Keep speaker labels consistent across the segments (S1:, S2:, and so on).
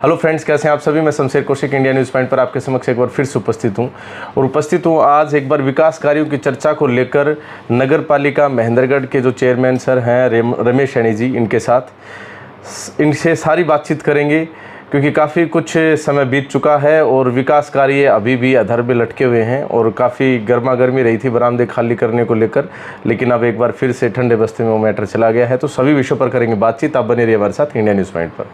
S1: Hello friends, कैसे हैं आप सभी। मैं Shamsher Kaushik India news point पर आपके समक्ष एक बार फिर से उपस्थित हूं आज एक बार विकास कार्यों की चर्चा को लेकर नगर पालिका महेंद्रगढ़ के जो चेयरमैन सर हैं रमेश सैनी जी, इनसे सारी बातचीत करेंगे क्योंकि काफ़ी कुछ समय बीत चुका है और विकास कार्य अभी भी अधर में लटके हुए हैं और काफ़ी गर्मा गर्मी रही थी बरामदे खाली करने को लेकर, लेकिन अब एक बार फिर से ठंडे बस्ते में वो मैटर चला गया है। तो सभी विषयों पर करेंगे बातचीत। आप बने रहिए हमारे साथ इंडिया न्यूज़ पॉइंट पर।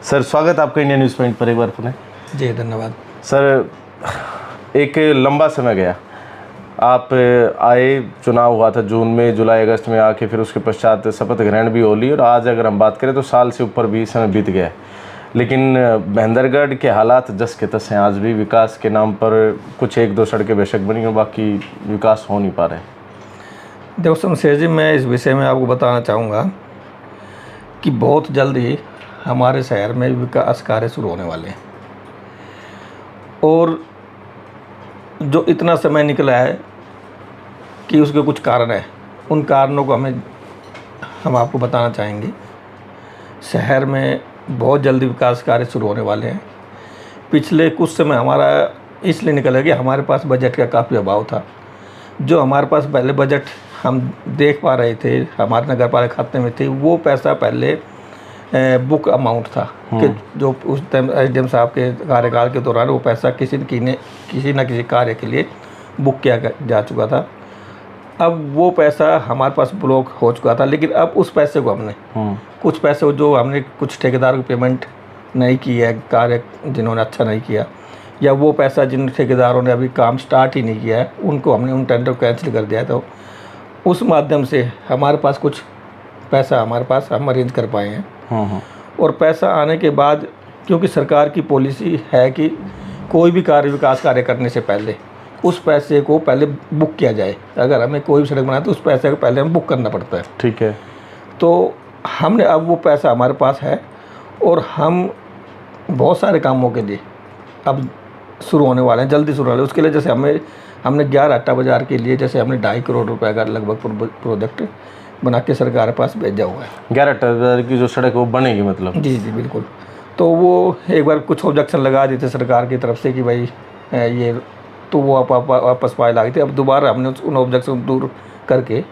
S1: सर, स्वागत आपका इंडिया न्यूज़ पॉइंट पर एक बार पुनः।
S2: जी धन्यवाद
S1: सर, एक लंबा समय गया, आप आए, चुनाव हुआ था जून में, जुलाई अगस्त में आके फिर उसके पश्चात शपथ ग्रहण भी हो ली और आज अगर हम बात करें तो साल से ऊपर भी समय बीत गया है, लेकिन महेंद्रगढ़ के हालात जस के तस हैं। आज भी विकास के नाम पर कुछ एक दो सड़कें बेशक बनी और बाकी विकास हो नहीं पा रहे।
S2: देखो शमशेर जी, मैं इस विषय में आपको बताना चाहूँगा कि बहुत जल्द ही हमारे शहर में विकास कार्य शुरू होने वाले हैं और जो इतना समय निकला है कि उसके कुछ कारण है, उन कारणों को हम आपको बताना चाहेंगे। शहर में बहुत जल्दी विकास कार्य शुरू होने वाले हैं। पिछले कुछ समय हमारा इसलिए निकला कि हमारे पास बजट का काफ़ी अभाव था। जो हमारे पास पहले बजट हम देख पा रहे थे हमारे नगर पालिका खाते में थे, वो पैसा पहले बुक अमाउंट था कि जो उस टाइम एसडीएम साहब के कार्यकाल के दौरान वो पैसा किसी न किसी कार्य के लिए बुक किया जा चुका था। अब वो पैसा हमारे पास ब्लॉक हो चुका था, लेकिन अब उस पैसे को हमने कुछ पैसे जो हमने कुछ ठेकेदारों को पेमेंट नहीं की है, कार्य जिन्होंने अच्छा नहीं किया, या वो पैसा जिन ठेकेदारों ने अभी काम स्टार्ट ही नहीं किया है, उनको हमने उन टेंडर कैंसिल कर दिया है। तो उस माध्यम से हमारे पास कुछ पैसा हम अरेंज कर पाए हैं। और पैसा आने के बाद, क्योंकि सरकार की पॉलिसी है कि कोई भी विकास कार्य करने से पहले उस पैसे को पहले बुक किया जाए। अगर हमें कोई भी सड़क बनाए तो उस पैसे को पहले हमें बुक करना पड़ता है।
S1: ठीक है।
S2: तो हमने अब वो पैसा हमारे पास है और हम बहुत सारे कामों के लिए अब शुरू होने वाले हैं, जल्दी शुरू होने वाले हैं। उसके लिए जैसे हमने 11 अट्टा बाज़ार के लिए जैसे हमने 2.5 करोड़ रुपए का लगभग प्रोजेक्ट बना के सरकार के पास भेजा हुआ है।
S1: 11 अट्टा बाज़ार की जो सड़क वो बनेगी मतलब? जी
S2: बिल्कुल। तो वो एक बार कुछ ऑब्जेक्शन लगा दी थी सरकार की तरफ से कि भाई ये, तो वो वापस पाए ला गई थी। अब दोबारा हमने उन ऑब्जेक्शन दूर करके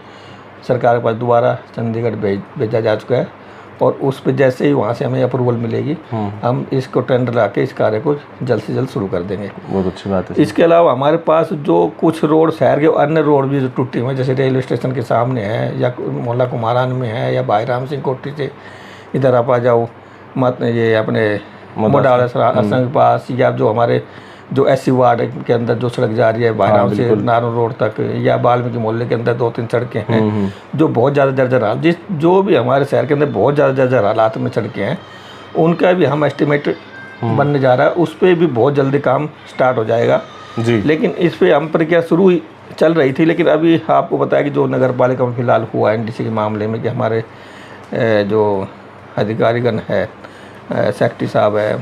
S2: सरकार के पास दोबारा चंडीगढ़ भेजा जा चुका है और उस पर जैसे ही वहाँ से हमें अप्रूवल मिलेगी हम इसको टेंडर ला के इस कार्य को जल्द से जल्द शुरू कर देंगे।
S1: बहुत अच्छी बात है।
S2: इसके अलावा हमारे पास जो कुछ रोड, शहर के अन्य रोड भी जो टूटी हुए हैं, जैसे रेलवे स्टेशन के सामने है या मोहल्ला कुमारान में है या भाई राम सिंह कोठी से इधर आप आ जाओ ये अपने मोडाल के पास, या जो हमारे जो एससी वार्ड के अंदर जो सड़क जा रही है भाईराम से नारों रोड तक, या वाल्मीकि मोहल्ले के अंदर 2-3 सड़कें हैं जो बहुत ज़्यादा जर्जर हालत, जो भी हमारे शहर के अंदर बहुत ज़्यादा जर्जर हालात में सड़कें हैं, उनका भी हम एस्टिमेट बनने जा रहा है। उस पर भी बहुत जल्दी काम स्टार्ट हो जाएगा जी। लेकिन इस पर हम प्रक्रिया शुरू चल रही थी, लेकिन अभी आपको बताया कि जो नगर पालिका में फिलहाल हुआ एनडीसी के मामले में कि हमारे जो अधिकारीगण है, सेक्रेटरी साहब है,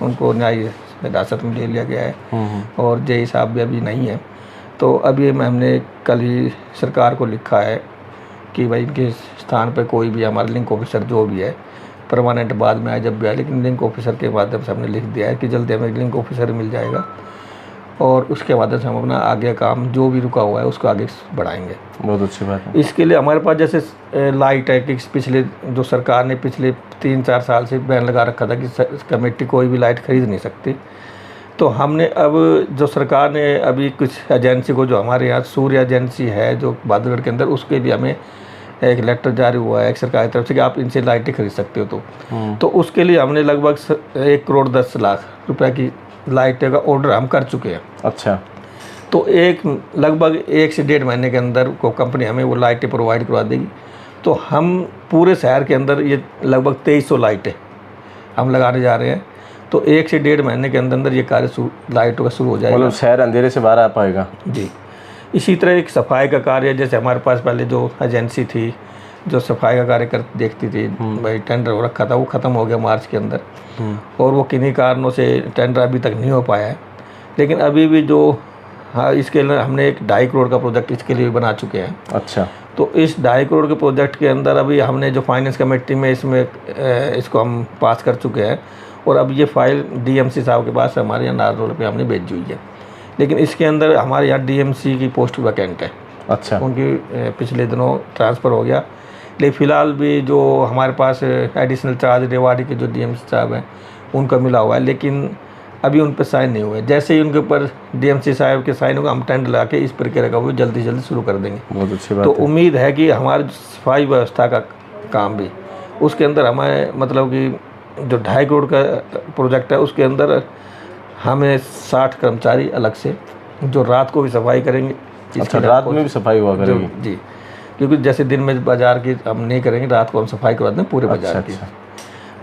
S2: उनको न्याय हिरासत में ले लिया गया है और जेई साहब भी अभी नहीं है। तो अभी हमने कल ही सरकार को लिखा है कि भाई इनके स्थान पर कोई भी हमारा लिंक ऑफिसर जो भी है परमानेंट बाद में आए जब भी आए, लेकिन लिंक ऑफिसर के माध्यम से हमने लिख दिया है कि जल्दी हमें लिंक ऑफिसर मिल जाएगा और उसके माध्यम से हम अपना आगे काम जो भी रुका हुआ है उसको आगे बढ़ाएंगे।
S1: बहुत अच्छी बात है।
S2: इसके लिए हमारे पास जैसे लाइट है कि पिछले जो सरकार ने पिछले 3-4 साल से बैन लगा रखा था कि कमेटी कोई भी लाइट खरीद नहीं सकती। तो हमने अब जो सरकार ने अभी कुछ एजेंसी को, जो हमारे यहाँ सूर्य एजेंसी है जो बहादुरगढ़ के अंदर, उसके भी हमें एक लेटर जारी हुआ है एक सरकार की तरफ से कि आप इनसे लाइटें खरीद सकते हो। तो उसके लिए हमने लगभग 1 करोड़ 10 लाख रुपए की लाइटें का ऑर्डर हम कर चुके हैं।
S1: अच्छा।
S2: तो लगभग 1 से 1.5 महीने के अंदर को कंपनी हमें वो लाइटें प्रोवाइड करवा देगी। तो हम पूरे शहर के अंदर ये लगभग 2300 लाइटें हम लगाने जा रहे हैं। तो 1 से 1.5 महीने के अंदर ये कार्य लाइटों का शुरू हो जाएगा।
S1: मतलब शहर अंधेरे से बाहर आ पाएगा
S2: जी। इसी तरह एक सफाई का कार्य, जैसे हमारे पास पहले जो एजेंसी थी जो सफाई का कार्य देखती थी, भाई टेंडर हो रखा था, वो ख़त्म हो गया मार्च के अंदर और वो किन्हीं कारणों से टेंडर अभी तक नहीं हो पाया है। लेकिन अभी भी जो इसके लिए हमने एक 2.5 करोड़ का प्रोजेक्ट इसके लिए बना चुके हैं।
S1: अच्छा।
S2: तो इस 2.5 करोड़ के प्रोजेक्ट के अंदर अभी हमने जो फाइनेंस कमेटी में इसको हम पास कर चुके हैं, और अब ये फाइल डीएमसी साहब के पास हमारे यहाँ नारनौल पे हमने भेजी हुई है। लेकिन इसके अंदर हमारे यहाँ डीएमसी की पोस्ट वैकेंट है।
S1: अच्छा।
S2: उनकी पिछले दिनों ट्रांसफ़र हो गया, लेकिन फ़िलहाल भी जो हमारे पास एडिशनल चार्ज रेवाड़ी के जो डीएमसी साहब हैं उनका मिला हुआ है, लेकिन अभी उन पर साइन नहीं हुए। जैसे ही उनके ऊपर डीएमसी साहब के साइन होगा, हम टेंडर लगा के इस प्रक्रिया का वो जल्दी जल्दी शुरू कर देंगे।
S1: बहुत अच्छी बात
S2: तो
S1: है।
S2: उम्मीद है कि हमारी सफाई व्यवस्था का काम भी उसके अंदर हमें मतलब कि जो 2.5 करोड़ का प्रोजेक्ट है उसके अंदर हमें 60 कर्मचारी अलग से जो रात को भी सफाई करेंगे।
S1: अच्छा, रात में भी सफाई हुआ करेगी?
S2: जी, क्योंकि जैसे दिन में बाज़ार की हम नहीं करेंगे, रात को हम सफाई करवाते हैं पूरे बाज़ार की।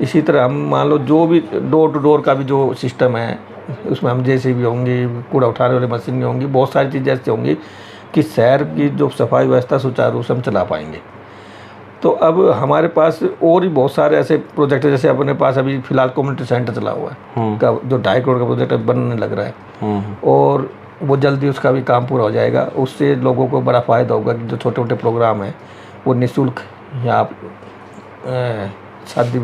S2: इसी तरह हम मान लो जो भी डोर टू डोर का भी जो सिस्टम है उसमें हम जेसीबी होंगी, कूड़ा उठाने वाली मशीन होंगी, बहुत सारी चीज़ें ऐसी होंगी कि शहर की जो सफाई व्यवस्था सुचारू रूप से हम चला पाएंगे। तो अब हमारे पास और भी बहुत सारे ऐसे प्रोजेक्ट हैं, जैसे अपने पास अभी फ़िलहाल कम्युनिटी सेंटर चला हुआ है का जो 2.5 करोड़ का प्रोजेक्ट बनने लग रहा है, और वो जल्दी उसका भी काम पूरा हो जाएगा। उससे लोगों को बड़ा फ़ायदा होगा कि जो छोटे छोटे प्रोग्राम हैं वो निःशुल्क या शादी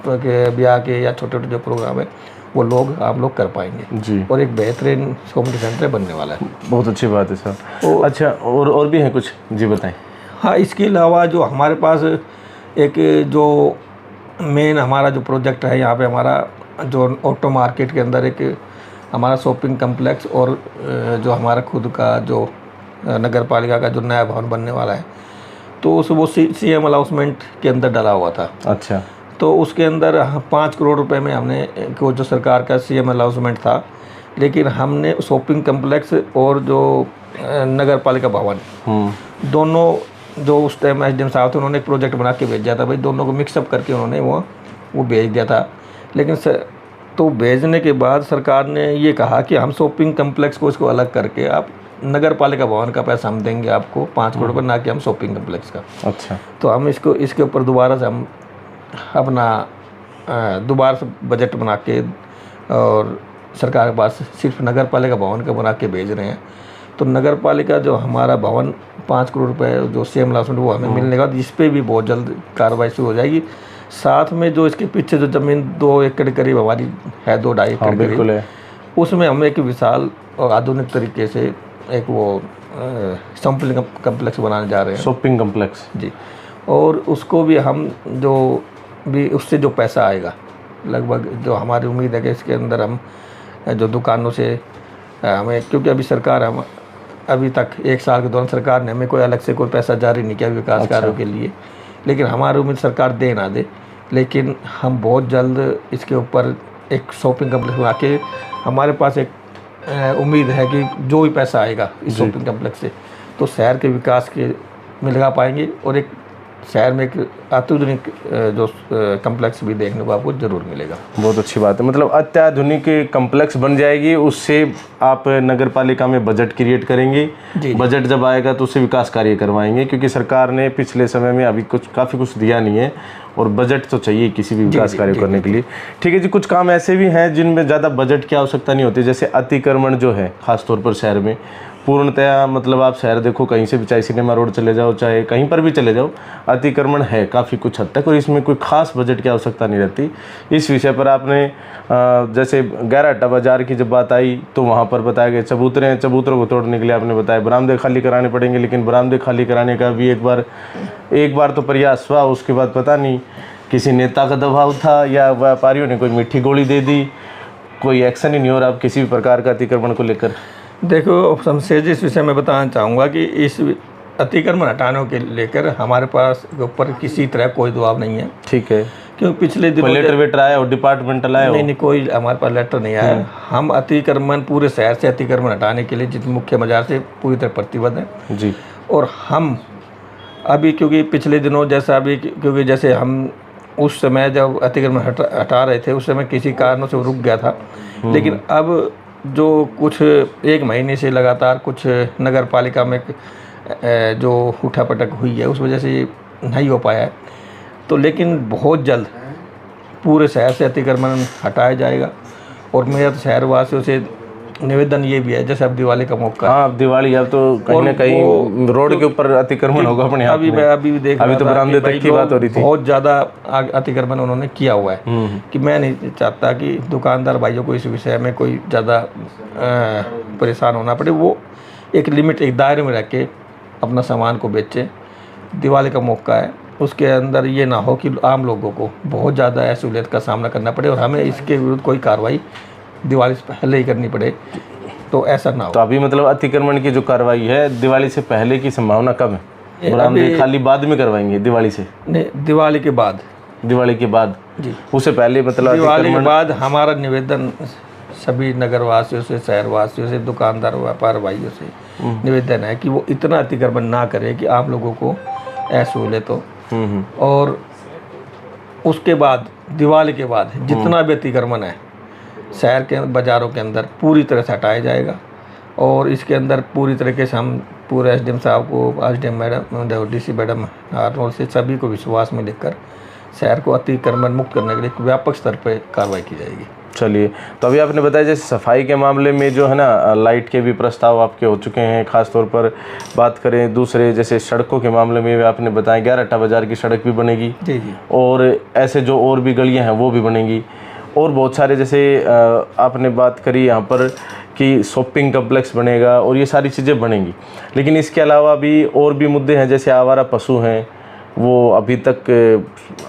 S2: के ब्याह के या छोटे छोटे जो प्रोग्राम है वो आप लोग कर पाएंगे
S1: जी।
S2: और एक बेहतरीन कम्युनिटी सेंटर बनने वाला है।
S1: बहुत अच्छी बात है सर। अच्छा, और भी हैं कुछ? जी बताएं।
S2: हाँ, इसके अलावा जो हमारे पास एक जो मेन हमारा जो प्रोजेक्ट है यहाँ पे, हमारा जो ऑटो मार्केट के अंदर एक हमारा शॉपिंग कम्प्लेक्स और जो हमारा खुद का जो नगर पालिका का जो नया भवन बनने वाला है, तो वो सीएम अलाउंसमेंट के अंदर डाला हुआ था।
S1: अच्छा।
S2: तो उसके अंदर 5 करोड़ रुपए में हमने को जो सरकार का सीएम अलाउंसमेंट था, लेकिन हमने शॉपिंग कम्प्लेक्स और जो नगर पालिका भवन दोनों जो उस टाइम एसडीएम साहब थे उन्होंने एक प्रोजेक्ट बना के भेजा था भाई, दोनों को मिक्सअप करके उन्होंने वो भेज दिया था। लेकिन तो भेजने के बाद सरकार ने ये कहा कि हम शॉपिंग कम्प्लेक्स को इसको अलग करके आप नगर पालिका भवन का पैसा हम देंगे आपको 5 करोड़ रुपये, ना कि हम शॉपिंग कम्प्लेक्स का।
S1: अच्छा।
S2: तो हम इसके ऊपर दोबारा से हम अपना दोबारा से बजट बना के और सरकार के पास सिर्फ नगर पालिका भवन का बना के भेज रहे हैं। तो नगर पालिका जो हमारा भवन 5 करोड़ रुपए जो सीएम अलाउंसमेंट वो हमें मिलने का, इस पर भी बहुत जल्द कार्रवाई शुरू हो जाएगी। साथ में जो इसके पीछे जो ज़मीन 2 एकड़ करीब हमारी है, 2-2.5 एकड़
S1: बिल्कुल है,
S2: उसमें हम एक विशाल और आधुनिक तरीके से एक वो शॉपिंग कम्प्लेक्स बनाने जा रहे हैं।
S1: शॉपिंग कम्प्लेक्स
S2: जी। और उसको भी हम जो भी उससे जो पैसा आएगा लगभग, जो हमारी उम्मीद है कि इसके अंदर हम जो दुकानों से हमें, क्योंकि अभी सरकार हम अभी तक 1 साल के दौरान सरकार ने हमें कोई अलग से कोई पैसा जारी नहीं किया विकास कार्यों के लिए, लेकिन हमारी उम्मीद सरकार दे ना दे, लेकिन हम बहुत जल्द इसके ऊपर एक शॉपिंग कम्प्लेक्स बना के, हमारे पास एक उम्मीद है कि जो भी पैसा आएगा इस शॉपिंग कम्प्लेक्स से तो शहर के विकास के में लगा पाएंगे, और एक शहर में एक अत्याधुनिक जो कम्प्लेक्स भी देखने को आपको ज़रूर मिलेगा।
S1: बहुत अच्छी बात है, मतलब अत्याधुनिक कम्प्लेक्स बन जाएगी, उससे आप नगर पालिका में बजट क्रिएट करेंगे।
S2: जी।
S1: बजट जब आएगा तो उससे विकास कार्य करवाएंगे, क्योंकि सरकार ने पिछले समय में अभी काफ़ी कुछ दिया नहीं है, और बजट तो चाहिए किसी भी विकास कार्य करने के लिए। ठीक है जी। कुछ काम ऐसे भी हैं जिनमें ज़्यादा बजट की आवश्यकता नहीं होती, जैसे अतिक्रमण जो है खासतौर पर शहर में पूर्णतया, मतलब आप शहर देखो कहीं से भी, चाहे सिनेमा रोड चले जाओ चाहे कहीं पर भी चले जाओ, अतिक्रमण है काफ़ी कुछ हद तक, और इसमें कोई खास बजट की आवश्यकता नहीं रहती। इस विषय पर आपने जैसे गैरहट्टा बाज़ार की जब बात आई तो वहाँ पर बताया गया चबूतरे हैं, चबूतरों को तोड़ने के लिए आपने बताया बरामदे खाली कराने पड़ेंगे, लेकिन बरामदे खाली कराने का भी एक बार तो प्रयास हुआ, उसके बाद पता नहीं किसी नेता का दबाव था या व्यापारियों ने कोई मीठी गोली दे दी, कोई एक्शन ही नहीं हो रहा अब किसी भी प्रकार का अतिक्रमण को लेकर।
S2: देखो शमशेर जी, इस विषय में बताना चाहूँगा कि इस अतिक्रमण हटाने के लेकर हमारे पास ऊपर किसी तरह कोई दबाव नहीं है।
S1: ठीक है।
S2: क्योंकि पिछले दिनों
S1: लेटर वेटर आया और डिपार्टमेंटल आया?
S2: नहीं, कोई हमारे पास लेटर नहीं आया। हम अतिक्रमण पूरे शहर से अतिक्रमण हटाने के लिए जिस मुख्य बाजार से पूरी तरह प्रतिबद्ध हैं
S1: जी। और
S2: हम अभी क्योंकि पिछले दिनों जैसा अभी, क्योंकि जैसे हम उस समय जब अतिक्रमण हटा रहे थे उस समय किसी कारणों से रुक गया था, लेकिन अब जो कुछ 1 महीने से लगातार कुछ नगर पालिका में जो उठापटक हुई है उस वजह से ये नहीं हो पाया है। तो लेकिन बहुत जल्द पूरे शहर से अतिक्रमण हटाया जाएगा, और मेरा तो शहरवासियों से निवेदन ये भी है, जैसे अब दिवाली का मौका है,
S1: हाँ अब दिवाली, अब तो कहीं ना कहीं रोड के ऊपर अतिक्रमण होगा अपने आप
S2: अभी
S1: में।
S2: मैं अभी भी देख
S1: अभी
S2: रहा
S1: तो
S2: था
S1: बरामदे
S2: कि भाई
S1: तक की बात हो रही थी।
S2: बहुत ज़्यादा अतिक्रमण उन्होंने किया हुआ है कि मैं नहीं चाहता कि दुकानदार भाइयों को इस विषय में कोई ज़्यादा परेशान होना पड़े। वो एक लिमिट, एक दायरे में रह के अपना सामान को बेचें। दिवाली का मौका है, उसके अंदर ये ना हो कि आम लोगों को बहुत ज़्यादा असुविधा का सामना करना पड़े और हमें इसके विरुद्ध कोई कार्रवाई दिवाली से पहले ही करनी पड़े, तो ऐसा ना हो।
S1: तो अभी मतलब अतिक्रमण की जो कार्रवाई है दिवाली से पहले की संभावना कम है? बरामदे खाली बाद में करवाएंगे दिवाली से?
S2: नहीं, दिवाली के बाद।
S1: दिवाली के बाद
S2: जी,
S1: उससे पहले मतलब
S2: दिवाली के बाद हमारा निवेदन सभी नगरवासियों से, शहरवासियों से, दुकानदार व्यापार भाइयों से निवेदन है कि वो इतना अतिक्रमण ना करे कि आम लोगों को असहूलियत हो। और उसके बाद दिवाली के बाद जितना भी अतिक्रमण है शहर के बाज़ारों के अंदर पूरी तरह से हटाया जाएगा। और इसके अंदर पूरी तरीके से हम पूरे एसडीएम साहब को, एसडीएम मैडम, डीसी मैडम हार्नोल से सभी को विश्वास में लेकर शहर को अतिक्रमण मुक्त करने के लिए एक व्यापक स्तर पर कार्रवाई की जाएगी।
S1: चलिए, तो अभी आपने बताया जैसे सफाई के मामले में जो है ना लाइट के भी प्रस्ताव आपके हो चुके हैं, ख़ास तौर पर बात करें दूसरे जैसे सड़कों के मामले में भी आपने बताया 11 बाज़ार की सड़क भी बनेगी
S2: जी जी,
S1: और ऐसे जो और भी गलियां हैं वो भी बनेंगी और बहुत सारे जैसे आपने बात करी यहाँ पर कि शॉपिंग कम्प्लेक्स बनेगा और ये सारी चीज़ें बनेंगी। लेकिन इसके अलावा भी और भी मुद्दे हैं, जैसे आवारा पशु हैं वो अभी तक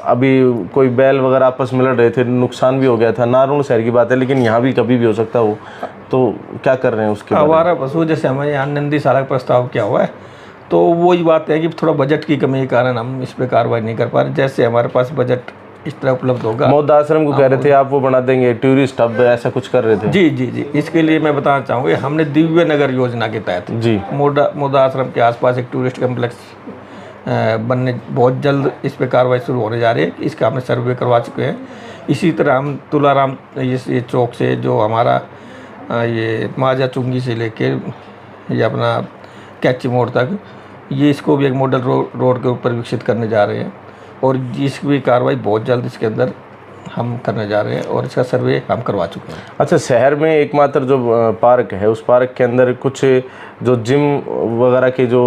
S1: अभी कोई बैल वगैरह आपस में लड़ रहे थे, नुकसान भी हो गया था। नारनौल शहर की बात है लेकिन यहाँ भी कभी भी हो सकता हो, तो क्या कर रहे हैं उसके बारे में?
S2: आवारा पशु जैसे हमारे यहाँ नंदीशाला का प्रस्ताव किया हुआ है, तो वही बात है कि थोड़ा बजट की कमी के कारण हम इस पर कार्रवाई नहीं कर पा रहे। जैसे हमारे पास बजट इस तरह उपलब्ध होगा।
S1: मौदा आश्रम को कह रहे थे आप वो बना देंगे, टूरिस्ट हब ऐसा कुछ कर रहे थे?
S2: जी जी जी, इसके लिए मैं बताना चाहूँगा हमने दिव्य नगर योजना के तहत
S1: जी
S2: मौदा आश्रम के आसपास एक टूरिस्ट कम्प्लेक्स बनने बहुत जल्द इस पे कार्रवाई शुरू होने जा रही है। इसका हमने सर्वे करवा चुके हैं। इसी तरह हम तुलाराम ये चौक से जो हमारा ये माजा चुंगी से लेके ये अपना कैची मोड़ तक, ये इसको भी एक मॉडल रोड के ऊपर विकसित करने जा रहे हैं और इसकी भी कार्रवाई बहुत जल्द इसके अंदर हम करने जा रहे हैं और इसका सर्वे हम करवा चुके हैं।
S1: अच्छा, शहर में एकमात्र जो पार्क है उस पार्क के अंदर कुछ जो जिम वगैरह की जो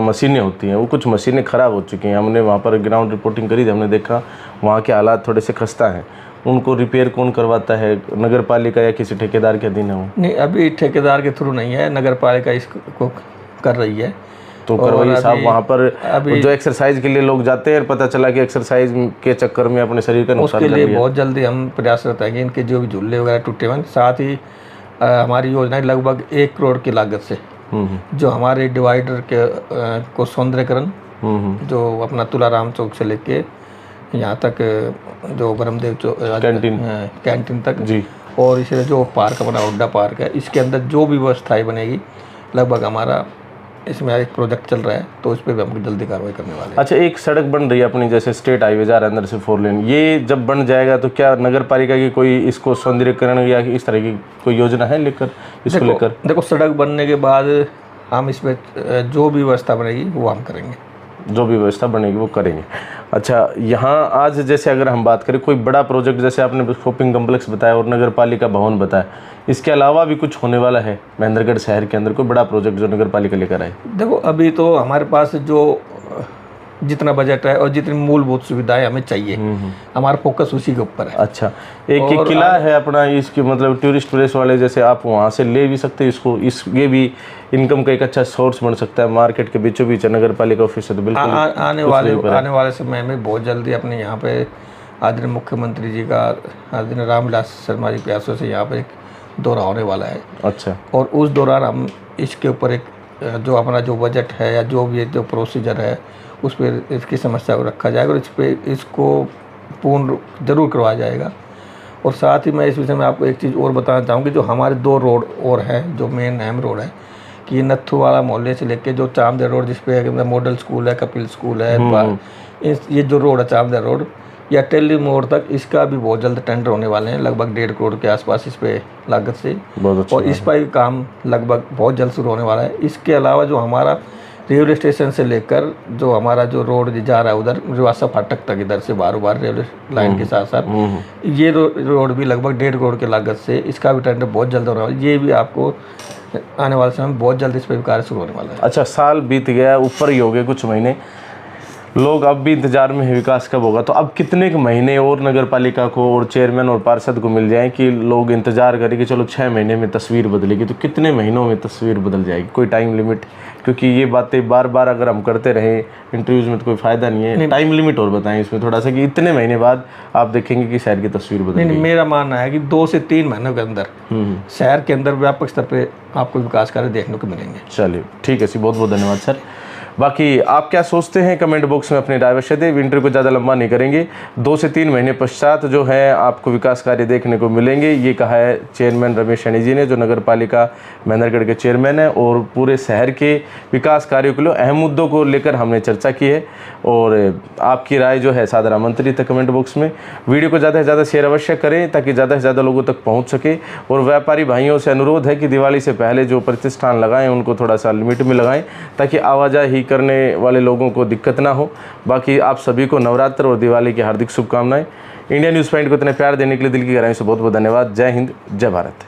S1: मशीनें होती हैं वो कुछ मशीनें ख़राब हो चुकी हैं। हमने वहाँ पर ग्राउंड रिपोर्टिंग करी थी, हमने देखा वहाँ के हालात थोड़े से खस्ता हैं। उनको रिपेयर कौन करवाता है, नगर पालिका या किसी ठेकेदार के अधीन है वो?
S2: नहीं, अभी ठेकेदार के थ्रू नहीं है, नगर पालिका इसको कर रही है।
S1: तो करवाइए साहब, वहाँ पर जो एक्सरसाइज के लिए लोग जाते हैं और पता चला कि एक्सरसाइज के चक्कर में अपने शरीर का नुकसान
S2: उसके लिए बहुत जल्दी हम प्रयासरत हैं कि इनके जो भी झूले वगैरह टूटे हुए, साथ ही हमारी योजना लगभग 1 करोड़ की लागत से जो हमारे डिवाइडर के को सौंदर्यकरण जो अपना तुलाराम चौक से लेके यहाँ तक जो ब्रह्मदेव चौक कैंटीन तक
S1: जी,
S2: और इसे जो पार्क अपना हुड्डा पार्क है, इसके अंदर जो भी व्यवस्थाएँ बनेगी, लगभग हमारा इसमें एक प्रोजेक्ट चल रहा है तो इस पर भी हम जल्दी कार्रवाई करने वाले हैं।
S1: अच्छा, एक सड़क बन रही है अपनी जैसे स्टेट हाईवे जा रहा है अंदर से 4 लेन, ये जब बन जाएगा तो क्या नगर पालिका की कोई इसको सौंदर्यीकरण या इस तरह की कोई योजना है लेकर इसको लेकर?
S2: देखो सड़क बनने के बाद हम इसमें जो भी व्यवस्था बनेगी वो हम करेंगे,
S1: जो भी व्यवस्था बनेगी वो करेंगे। अच्छा, यहाँ आज जैसे अगर हम बात करें कोई बड़ा प्रोजेक्ट, जैसे आपने शॉपिंग कम्प्लेक्स बताया और नगर पालिका भवन बताया, इसके अलावा भी कुछ होने वाला है महेंद्रगढ़ शहर के अंदर कोई बड़ा प्रोजेक्ट जो नगर पालिका लेकर आए?
S2: देखो अभी तो हमारे पास जो जितना बजट है और जितनी मूलभूत सुविधाएं हमें चाहिए, हमारा फोकस उसी के ऊपर है।
S1: अच्छा, एक किला है अपना, इसकी मतलब टूरिस्ट प्लेस वाले जैसे आप वहाँ से ले भी सकते हैं इसको, ये भी इनकम का एक अच्छा सोर्स बन सकता है मार्केट के बीचों बीच नगर पालिका ऑफिस है तो बिल्कुल
S2: आने वाले समय में बहुत जल्दी अपने यहाँ पे आदरणीय मुख्यमंत्री जी का, आदरणीय रामविलास शर्मा जी प्रयासों से यहाँ पर एक दौरा होने वाला है।
S1: अच्छा,
S2: और उस दौरान हम इसके ऊपर एक जो अपना जो बजट है या जो भी जो प्रोसीजर है उस पर इसकी समस्या को रखा जाएगा और इस पर इसको पूर्ण जरूर करवाया जाएगा। और साथ ही मैं इस विषय में आपको एक चीज़ और बताना चाहूँगी, जो हमारे 2 रोड और हैं जो मेन अहम रोड है कि नत्थू वाला मोहल्ले से लेके जो चामदेव रोड जिसपे मॉडल स्कूल है, कपिल स्कूल है, ये जो रोड है चामदेव रोड या टेली मोड़ तक, इसका भी बहुत जल्द टेंडर होने वाले हैं, लगभग 1.5 करोड़ के आसपास इस पे लागत से।
S1: बहुत अच्छा।
S2: और इस पर भी काम लगभग बहुत जल्द शुरू होने वाला है। इसके अलावा जो हमारा रेलवे स्टेशन से लेकर जो हमारा जो रोड जा रहा है उधर रिवासा फाटक तक, इधर से बार रेलवे लाइन के साथ साथ ये रोड भी लगभग 1.5 करोड़ की लागत से, इसका भी टेंडर बहुत जल्द होने वाला है। ये भी आपको आने वाले समय में बहुत जल्द इस पर कार्य शुरू होने वाला है।
S1: अच्छा, साल बीत गया, ऊपर ही हो गए कुछ महीने, लोग अब भी इंतजार में है विकास कब होगा। तो अब कितने के महीने और नगर पालिका को और चेयरमैन और पार्षद को मिल जाएं कि लोग इंतजार करें कि चलो 6 महीने में तस्वीर बदलेगी, तो कितने महीनों में तस्वीर बदल जाएगी? कोई टाइम लिमिट? क्योंकि ये बातें बार बार अगर हम करते रहें इंटरव्यूज़ में तो कोई फ़ायदा नहीं है। टाइम लिमिट और बताएं इसमें थोड़ा सा कि इतने महीने बाद आप देखेंगे कि शहर की तस्वीर बदलेगी।
S2: नहीं, मेरा मानना है कि 2 से 3 महीनों के अंदर शहर के अंदर व्यापक स्तर पे आपको विकास कार्य देखने को मिलेंगे।
S1: चलिए ठीक है, बहुत बहुत धन्यवाद सर। बाकी आप क्या सोचते हैं कमेंट बॉक्स में अपनी राय अवश्य दें। इंटरव्यू को ज़्यादा लंबा नहीं करेंगे, 2 से 3 महीने पश्चात जो है आपको विकास कार्य देखने को मिलेंगे, ये कहा है चेयरमैन रमेश सैनी जी ने, जो नगर पालिका महेंद्रगढ़ के चेयरमैन है। और पूरे शहर के विकास कार्यों के लिए अहम मुद्दों को लेकर हमने चर्चा की है। और आपकी राय जो है सादर आमंत्रित है कमेंट बॉक्स में। वीडियो को ज़्यादा से ज़्यादा शेयर अवश्य करें ताकि ज़्यादा से ज़्यादा लोगों तक पहुँच सके। और व्यापारी भाइयों से अनुरोध है कि दिवाली से पहले जो प्रतिष्ठान लगाएं उनको थोड़ा सा लिमिट में लगाएं ताकि आवाजाही करने वाले लोगों को दिक्कत ना हो। बाकी आप सभी को नवरात्र और दिवाली की हार्दिक शुभकामनाएं। इंडिया न्यूज़ पॉइंट को इतने प्यार देने के लिए दिल की गहराई से बहुत बहुत धन्यवाद। जय हिंद, जय भारत।